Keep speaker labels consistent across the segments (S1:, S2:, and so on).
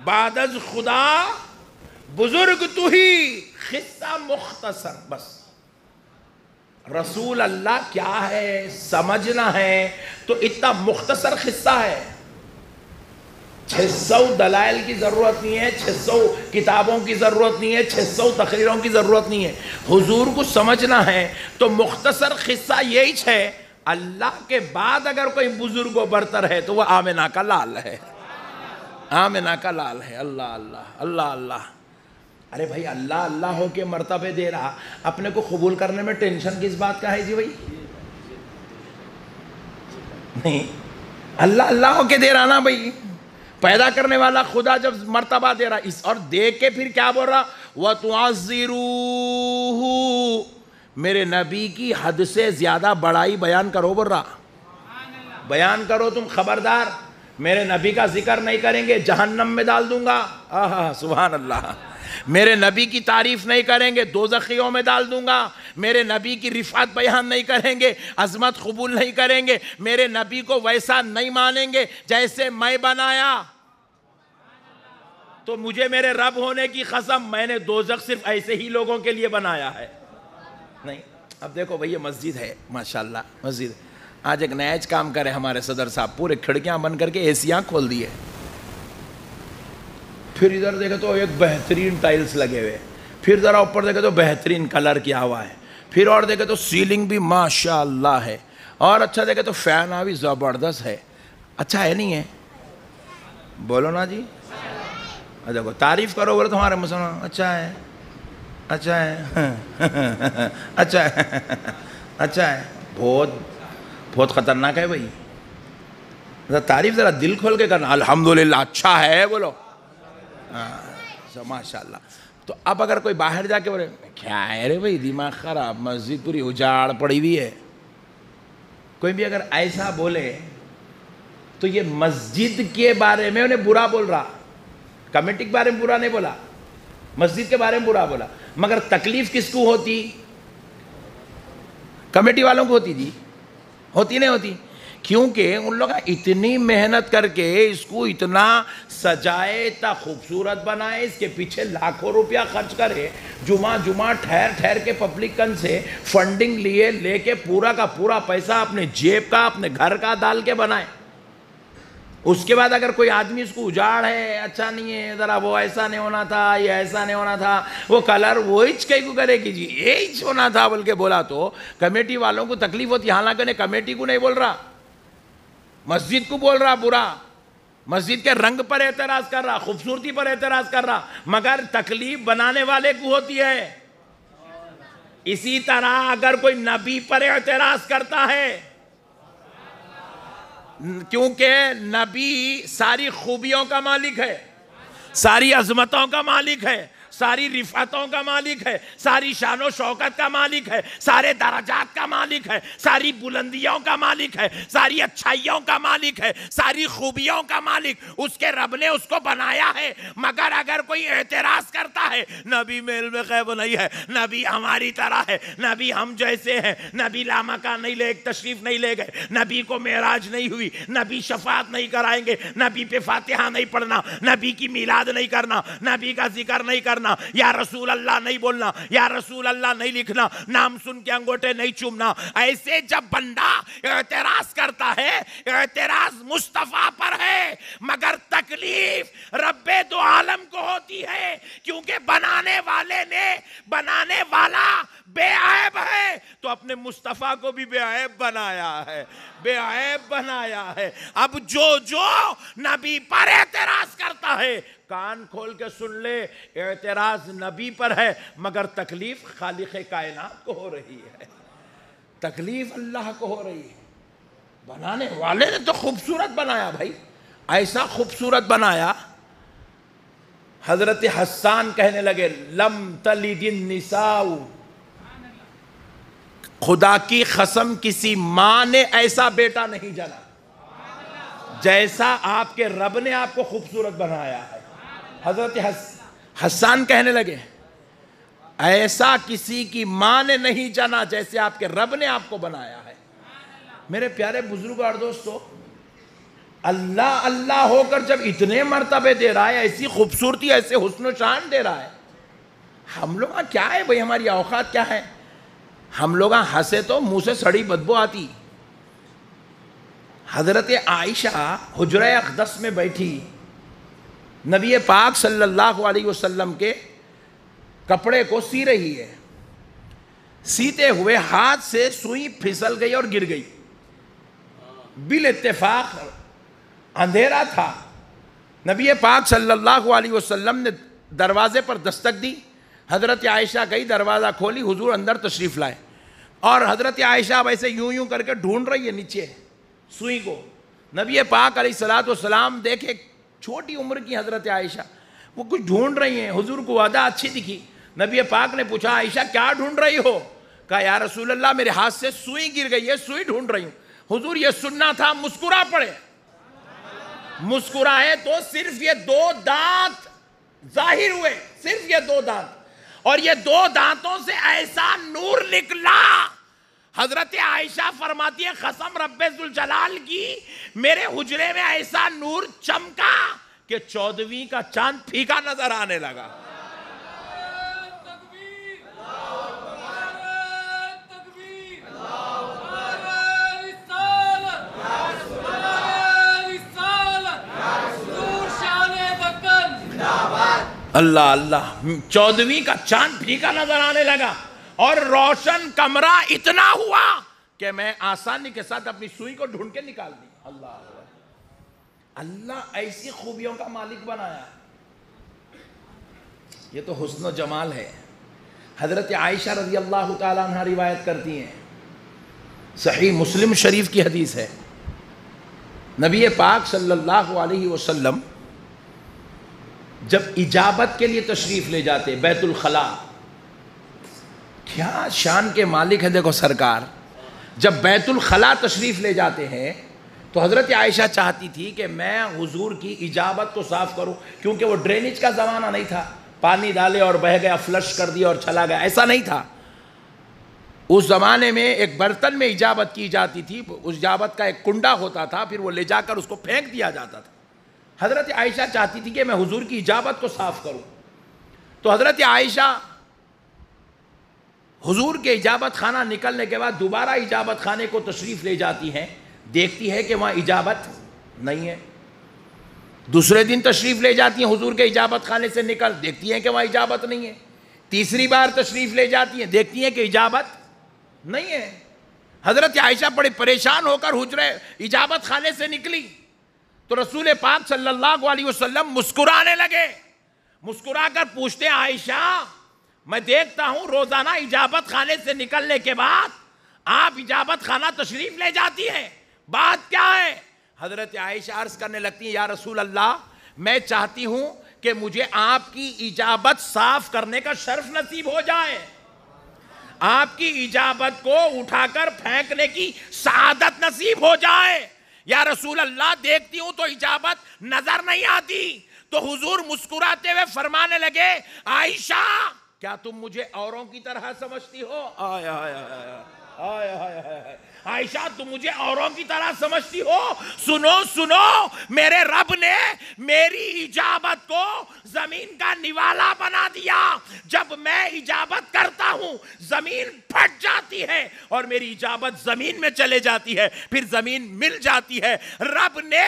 S1: بعد از خدا بزرگ تو ہی، قصہ مختصر بس. رسول اللہ کیا ہے سمجھنا ہے تو اتنا مختصر قصہ ہے. 600 دلائل کی ضرورت نہیں ہے، 600 کتابوں کی ضرورت نہیں ہے، 600 تقریروں کی ضرورت نہیں ہے. حضور کو سمجھنا ہے تو مختصر قصہ یہی ہے. اللہ کے بعد اگر کوئی بزرگ و برتر ہے تو وہ آمنہ کا لال ہے. آمنہ کا لال ہے. اللہ اللہ اللہ اللہ. ارے بھائی اللہ اللہ ہو کے مرتبے دے رہا، اپنے کو قبول کرنے میں ٹینشن کس بات کا ہے جی بھائی؟ نہیں، اللہ اللہ ہو کے دے رہا نا بھائی. پیدا کرنے والا خدا جب مرتبہ دے رہا اس اور دیکھ کے پھر کیا بول رہا؟ وَتُعَزِّرُوهُ، میرے نبی کی حد سے زیادہ بڑائی بیان کرو بول رہا. بیان کرو تم، خبردار میرے نبی کا ذکر نہیں کریں گے جہنم میں ڈال دوں گا. سبحان اللہ. میرے نبی کی تعریف نہیں کریں گے دوزخیوں میں ڈال دوں گا. میرے نبی کی رفعت بیان نہیں کریں گے، عظمت قبول نہیں کریں گے، میرے نبی کو ویسا نہیں مانیں گے جیسے میں بنایا تو مجھے میرے رب ہونے کی قسم میں نے دوزخ صرف ایسے ہی لوگوں کے لیے بنایا ہے. نہیں، اب دیکھو بھئی یہ مسجد ہے ماشاءاللہ مسجد. آج ایک نیج کام کرے ہمارے صدر صاحب، پورے کھڑکیاں بند کر کے ایسیاں کھول دیے. پھر ادھر دیکھے تو ایک بہترین ٹائلز لگے ہوئے، پھر ذرا اوپر دیکھے تو بہترین کلر کیا ہوا ہے، پھر اور دیکھے تو سیلنگ بھی ماشاءاللہ ہے، اور اچھا دیکھے تو فین بھی زبردست ہے. اچھا ہے نہیں ہے؟ بولو نا جی. دیکھو تعریف کرو بولے تمہارے مسلمان اچھا ہے اچھا ہے اچھا ہے اچھا ہے. بہت بہت خطرناک ہے بھائی. تعریف ذرا دل کھول کے کرنا. الحمدللہ اچھا ہے بولو. ماشاءاللہ. تو اب اگر کوئی باہر جا کے بولے کیا ہے رے بھائی دماغ خراب، مسجد پوری اجاڑ پڑی ہوئی ہے، کوئی بھی اگر ایسا بولے تو یہ مسجد کے بارے میں انہیں برا بول رہا. کمیٹی کے بارے میں برا نہیں بولا، مسجد کے بارے میں برا بولا. مگر تکلیف کس کو ہوتی؟ کمیٹی والوں کو ہوتی. جی ہوتی نہیں ہوتی؟ کیونکہ ان لوگ اتنی محنت کر کے اس کو اتنا سجائے تا خوبصورت بنائے، اس کے پیچھے لاکھوں روپیہ خرچ کرے، جمعہ جمعہ ٹھہر کے پبلکن سے فنڈنگ لے کے پورا کا پورا پیسہ اپنے جیب کا اپنے گھر کا ڈال کے بنائے. اس کے بعد اگر کوئی آدمی اس کو اجاڑ ہے، اچھا نہیں ہے، ذرا وہ ایسا نہیں ہونا تھا، یہ ایسا نہیں ہونا تھا، وہ کلر وہی کہیں کو کرے گی جی یہی ہونا تھا بول کے بولا تو کمیٹی والوں کو تکلیف ہوتی. حالانکہ انہیں کمیٹی کو نہیں بول رہا، مسجد کو بول رہا برا، مسجد کے رنگ پر اعتراض کر رہا، خوبصورتی پر اعتراض کر رہا، مگر تکلیف بنانے والے کو ہوتی ہے. اسی طرح اگر کوئی نبی پر اعتراض کرتا ہے، کیونکہ نبی ساری خوبیوں کا مالک ہے، ساری عظمتوں کا مالک ہے، ساری رفعتوں کا مالک ہے، ساری شان و شوکت کا مالک ہے، سارے درجات کا مالک ہے، ساری بلندیوں کا مالک ہے، ساری اچھائیوں کا مالک ہے، ساری خوبیوں کا مالک. اس کے رب نے اس کو بنایا ہے. مگر اگر کوئی اعتراض کرتا ہے نبی میں علم غیب نہیں ہے، نبی ہماری طرح ہے، نبی ہم جیسے ہیں، نبی لامکہ نہیں لے تشریف نہیں لے گئے، نبی کو معراج نہیں ہوئی، نبی شفاعت نہیں کرائیں گے، نبی پہ فاتحہ نہیں پڑھنا، نبی کی میلاد نہیں کرنا، نبی کا ذکر نہیں کرنا، یا رسول اللہ نہیں بولنا، یا رسول اللہ نہیں لکھنا، نام سن کے انگوٹھے نہیں چومنا. ایسے جب بندہ اعتراض کرتا ہے، اعتراض مصطفیٰ پر ہے، مگر تکلیف رب دو عالم کو ہوتی ہے، کیونکہ بنانے والا بے عیب ہے تو اپنے مصطفیٰ کو بھی بے عیب بنایا ہے، بے عیب بنایا ہے. اب جو نبی پر اعتراض کرتا ہے کان کھول کے سن لے، اعتراض نبی پر ہے مگر تکلیف خالق کائنات کو ہو رہی ہے، تکلیف اللہ کو ہو رہی ہے. بنانے والے نے تو خوبصورت بنایا بھائی، ایسا خوبصورت بنایا. حضرت حسان کہنے لگے لم تلد النساء، خدا کی قسم کسی ماں نے ایسا بیٹا نہیں جنا جیسا آپ کے رب نے آپ کو خوبصورت بنایا ہے. حضرت حسان کہنے لگے ایسا کسی کی ماں نے نہیں جنا جیسے آپ کے رب نے آپ کو بنایا ہے. میرے پیارے بزرگ اور دوستو، اللہ اللہ ہو کر جب اتنے مرتبے دے رہا ہے، ایسی خوبصورتی، ایسے حسن و شان دے رہا ہے، ہم لوگ کیا ہے بھئی، ہماری اوقات کیا ہے؟ ہم لوگ ہنسے تو منہ سے سڑی بدبو آتی۔ حضرت عائشہ حجرہ اقدس میں بیٹھی، نبی پاک صلی اللہ علیہ وسلم کے کپڑے کو سی رہی ہے، سیتے ہوئے ہاتھ سے سوئی پھسل گئی اور گر گئی۔ بال اتفاق اندھیرا تھا، نبی پاک صلی اللہ علیہ وسلم نے دروازے پر دستک دی، حضرت عائشہ گئی، دروازہ کھولی، حضور اندر تشریف لائے، اور حضرت عائشہ ویسے یوں کر کے ڈھونڈ رہی ہے نیچے سوئی کو۔ نبی پاک علیہ السلام دیکھے، چھوٹی عمر کی حضرت عائشہ، وہ کچھ ڈھونڈ رہی ہیں، حضور کو ادا اچھی دکھی، نبی پاک نے پوچھا عائشہ کیا ڈھونڈ رہی ہو؟ کہا یا رسول اللہ میرے ہاتھ سے سوئی گر گئی ہے، سوئی ڈھونڈ رہی ہوں۔ حضور یہ سننا تھا، مسکرا پڑے، مسکرائے تو صرف یہ 2 دانت ظاہر ہوئے، صرف یہ 2 دانت، اور یہ 2 دانتوں سے ایسا نور نکلا۔ حضرت عائشہ فرماتی ہے قسم رب ذوالجلال کی، میرے حجرے میں ایسا نور چمکا کہ 14ویں کا چاند پھیکا نظر آنے لگا۔ اللہ اللہ، 14ویں کا چاند پھیکا نظر آنے لگا، اور روشن کمرہ اتنا ہوا کہ میں آسانی کے ساتھ اپنی سوئی کو ڈھونڈ کے نکال دی۔ اللہ اللہ ایسی خوبیوں کا مالک بنایا، یہ تو حسن و جمال ہے۔ حضرت عائشہ رضی اللہ تعالیٰ عنہ روایت کرتی ہیں، صحیح مسلم شریف کی حدیث ہے، نبی پاک صلی اللہ علیہ وسلم جب اجابت کے لیے تشریف لے جاتے بیت الخلا، کیا شان کے مالک ہے دیکھو سرکار، جب بیت الخلا تشریف لے جاتے ہیں تو حضرت عائشہ چاہتی تھی کہ میں حضور کی اجابت کو صاف کروں، کیونکہ وہ ڈرینیج کا زمانہ نہیں تھا، پانی ڈالے اور بہہ گیا، فلش کر دیا اور چلا گیا، ایسا نہیں تھا۔ اس زمانے میں ایک برتن میں اجابت کی جاتی تھی، اس اجابت کا ایک کنڈا ہوتا تھا، پھر وہ لے جا کر اس کو پھینک دیا جاتا تھا۔ حضرت عائشہ چاہتی تھی کہ میں حضور کی اجابت کو صاف کروں، تو حضرت عائشہ حضور کے اجابت خانہ نکلنے کے بعد دوبارہ اجابت خانے کو تشریف لے جاتی ہیں، دیکھتی ہے کہ وہاں اجابت نہیں ہے، دوسرے دن تشریف لے جاتی ہیں حضور کے اجابت خانے سے نکل، دیکھتی ہیں کہ وہاں اجابت نہیں ہے، تیسری بار تشریف لے جاتی ہیں، دیکھتی ہیں کہ اجابت نہیں ہے۔ حضرت عائشہ بڑے پریشان ہو کر حجرے اجابت خانے سے نکلی تو رسول پاک صلی اللہ علیہ وسلم مسکرانے لگے، مسکرا کر پوچھتے ہیں عائشہ میں دیکھتا ہوں روزانہ اجابت خانے سے نکلنے کے بعد آپ اجابت خانہ تشریف لے جاتی ہیں، بات کیا ہے؟ حضرت عائشہ عرض کرنے لگتی ہیں یا رسول اللہ میں چاہتی ہوں کہ مجھے آپ کی اجابت صاف کرنے کا شرف نصیب ہو جائے، آپ کی اجابت کو اٹھا کر پھینکنے کی سعادت نصیب ہو جائے۔ یا رسول اللہ دیکھتی ہوں تو اجابت نظر نہیں آتی، تو حضور مسکراتے ہوئے فرمانے لگے عائشہ کیا تم مجھے اوروں کی طرح سمجھتی ہو؟ عائشہ تم مجھے اوروں کی طرح سمجھتی ہو؟ سنو سنو، میرے رب نے میری اجابت کو زمین کا نوالا بنا دیا، جب میں اجابت کرتا ہوں زمین پھٹ جاتی ہے اور میری اجابت زمین میں چلے جاتی ہے، پھر زمین مل جاتی ہے۔ رب نے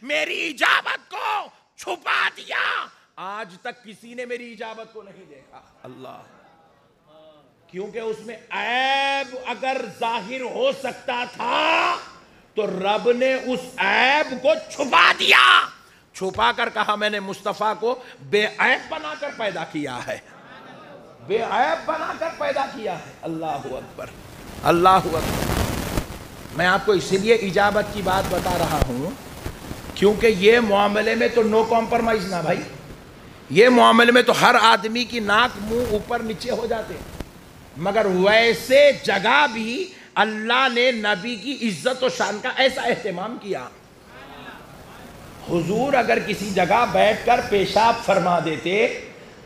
S1: میری اجابت کو چھپا دیا، آج تک کسی نے میری اجابت کو نہیں دیکھا۔ اللہ، کیونکہ اس میں عیب اگر ظاہر ہو سکتا تھا تو رب نے اس عیب کو چھپا دیا، چھپا کر کہا میں نے مصطفیٰ کو بے عیب بنا کر پیدا کیا ہے، بے عیب بنا کر پیدا کیا ہے۔ اللہ اکبر، اللہ اکبر۔ میں آپ کو اسی لیے اجابت کی بات بتا رہا ہوں کیونکہ یہ معاملے میں تو نو کمپرمائز نہ بھائی، یہ معاملے میں تو ہر آدمی کی ناک منہ اوپر نیچے ہو جاتے ہیں، مگر ویسے جگہ بھی اللہ نے نبی کی عزت و شان کا ایسا اہتمام کیا۔ حضور اگر کسی جگہ بیٹھ کر پیشاب فرما دیتے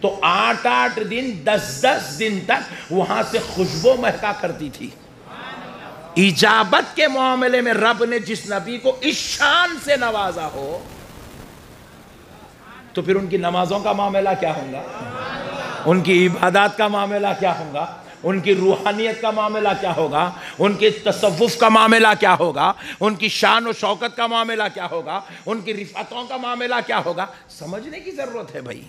S1: تو 8 دن 10 دن تک وہاں سے خوشبو مہکا کرتی تھی۔ اجابت کے معاملے میں رب نے جس نبی کو اس شان سے نوازا ہو تو پھر ان کی نمازوں کا معاملہ کیا ہوگا، ان کی عبادات کا معاملہ کیا ہوگا، ان کی روحانیت کا معاملہ کیا ہوگا، ان کے تصوف کا معاملہ کیا ہوگا، ان کی شان و شوکت کا معاملہ کیا ہوگا، ان کی رفعتوں کا معاملہ کیا ہوگا. سمجھنے کی ضرورت ہے بھائی.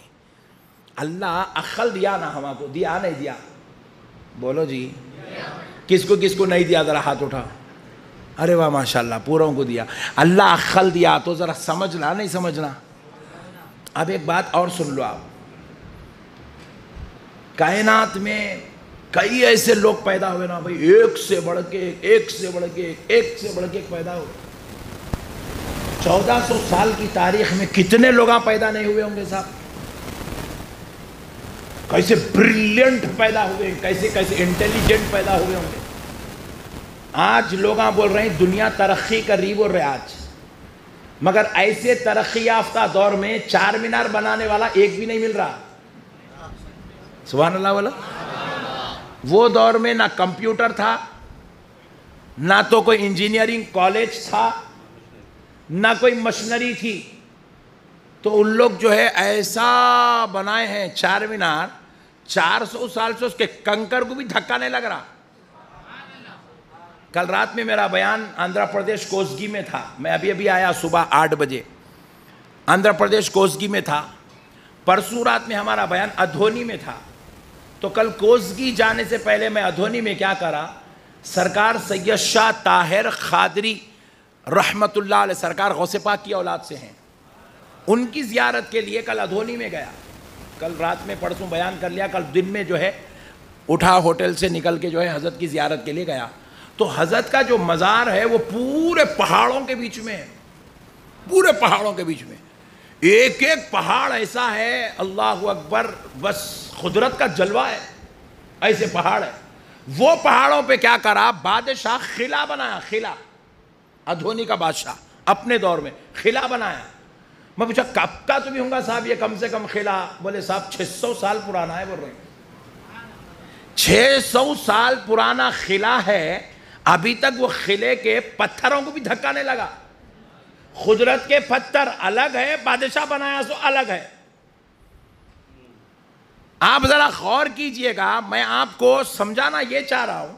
S1: اللہ عقل دیا نا ہم کو، دیا نہیں دیا؟ بولو جی. کس کو نہیں دیا؟ ذرا ہاتھ اٹھا. ارے واہ ماشاءاللہ، پوروں کو دیا. اللہ عقل دیا تو ذرا سمجھنا، نہیں سمجھنا. اب ایک بات اور سن لو آپ. کائنات میں کئی ایسے لوگ پیدا ہوئے نا بھائی، ایک سے بڑھ کے ایک پیدا ہوئے. 1400 سال کی تاریخ میں کتنے لوگ پیدا نہیں ہوئے ہوں گے صاحب؟ کیسے بریلینٹ پیدا ہوئے، کیسے انٹیلیجنٹ پیدا ہوئے ہوں گے. آج لوگ بول رہے ہیں دنیا ترقی کر رہی، بول رہے آج، مگر ایسے ترقی یافتہ دور میں 4 مینار بنانے والا ایک بھی نہیں مل رہا. سبحان اللہ والا. وہ دور میں نہ کمپیوٹر تھا، نہ تو کوئی انجینئرنگ کالج تھا، نہ کوئی مشنری تھی. تو ان لوگ جو ہے ایسا بنائے ہیں 4 مینار، 400 سال سے اس کے کنکر کو بھی دھکا نہیں لگ رہا. کل رات میں میرا بیان آندھرا پردیش کوسگی میں تھا. میں ابھی آیا صبح 8 بجے، آندھرا پردیش کوسگی میں تھا. پرسوں رات میں ہمارا بیان ادھونی میں تھا. تو کل کوسگی جانے سے پہلے میں ادھونی میں کیا کرا، سرکار سید شاہ طاہر قادری رحمت اللہ علیہ، سرکار غوث پاک کی اولاد سے ہیں، ان کی زیارت کے لیے کل ادھونی میں گیا. کل رات میں پرسوں بیان کر لیا، کل دن میں جو ہے اٹھا ہوٹل سے نکل کے جو ہے حضرت کی زیارت کے لیے گیا. تو حضرت کا جو مزار ہے وہ پورے پہاڑوں کے بیچ میں ہے، پورے پہاڑوں کے بیچ میں. ایک ایک پہاڑ ایسا ہے، اللہ اکبر، بس قدرت کا جلوہ ہے. ایسے پہاڑ ہے. وہ پہاڑوں پہ کیا کرا، بادشاہ قلعہ بنایا. قلعہ، ادھونی کا بادشاہ اپنے دور میں قلعہ بنایا. میں پوچھا کب کا تمہیں ہوں گا صاحب یہ کم سے کم قلعہ؟ بولے صاحب 600 سال پرانا ہے. بول رہے ہیں 600 سال پرانا قلعہ ہے. ابھی تک وہ قلعے کے پتھروں کو بھی دھکا نہیں لگا. قدرت کے پتھر الگ ہے، بادشاہ بنایا سو الگ ہے. آپ ذرا غور کیجئے گا. میں آپ کو سمجھانا یہ چاہ رہا ہوں